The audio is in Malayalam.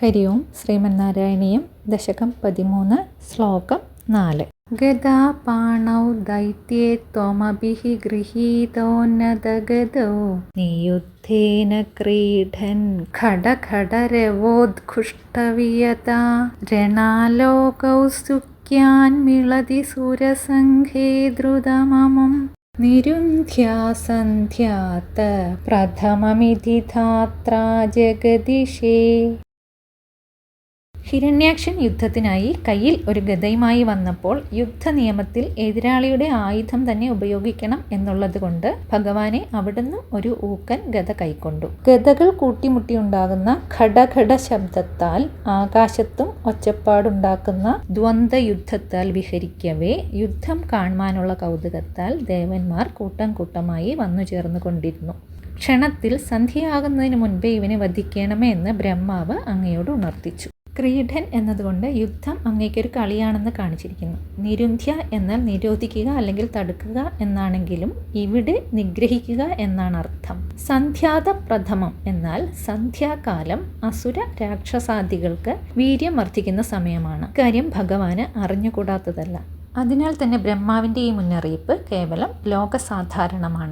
ഹരി ഓം ശ്രീമന്നാരായണീയം ദശകം 13 ശ്ലോകം 4 ഗദാപാണൗ ദൈത്യേ ത്വമഭിഃ ഗൃഹീതോന്നതഗദോ നിയുദ്ധേന ക്രീഡൻ ഖഡഖഡരവോദ്ഘുഷ്ടവിയതാ രണാലോകൗ സുഖ്യാൻ മിളതി സുരസംഘേ ദ്രുതമമും നിരുന്ധ്യാസന്ധ്യാത പ്രഥമമിതി ധാത്രാ ജഗദിഷേ. ഹിരണ്യാക്ഷൻ യുദ്ധത്തിനായി കയ്യിൽ ഒരു ഗദയുമായി വന്നപ്പോൾ യുദ്ധനിയമത്തിൽ എതിരാളിയുടെ ആയുധം തന്നെ ഉപയോഗിക്കണം എന്നുള്ളതുകൊണ്ട് ഭഗവാനെ അവിടുന്ന് ഒരു ഊക്കൻ ഗദ കൈക്കൊണ്ടു. ഗദകൾ കൂട്ടിമുട്ടിയുണ്ടാകുന്ന ഖഡഖഡ ശബ്ദത്താൽ ആകാശത്തും ഒച്ചപ്പാടുണ്ടാക്കുന്ന ദ്വന്ദ്വ യുദ്ധത്താൽ വിഹരിക്കവേ യുദ്ധം കാണുവാനുള്ള കൗതുകത്താൽ ദേവന്മാർ കൂട്ടം കൂട്ടമായി വന്നു ചേർന്നുകൊണ്ടിരുന്നു. ക്ഷണത്തിൽ സന്ധ്യയാകുന്നതിന് മുൻപേ ഇവനെ വധിക്കണമേ എന്ന് ബ്രഹ്മാവ് അങ്ങയോട് ഉണർത്തിച്ചു. ക്രീഡൻ എന്നതുകൊണ്ട് യുദ്ധം അങ്ങേക്കൊരു കളിയാണെന്ന് കാണിച്ചിരിക്കുന്നു. നിരുന്ധ്യ എന്നാൽ നിരോധിക്കുക അല്ലെങ്കിൽ തടുക്കുക എന്നാണെങ്കിലും ഇവിടെ നിഗ്രഹിക്കുക എന്നാണ് അർത്ഥം. സന്ധ്യാത പ്രഥമം എന്നാൽ സന്ധ്യാകാലം അസുര രാക്ഷസാദികൾക്ക് വീര്യം വർദ്ധിക്കുന്ന സമയമാണ്. കാര്യം ഭഗവാന് അറിഞ്ഞുകൂടാത്തതല്ല. അതിനാൽ തന്നെ ബ്രഹ്മാവിൻ്റെ ഈ മുന്നറിയിപ്പ് കേവലം ലോകസാധാരണമാണ്.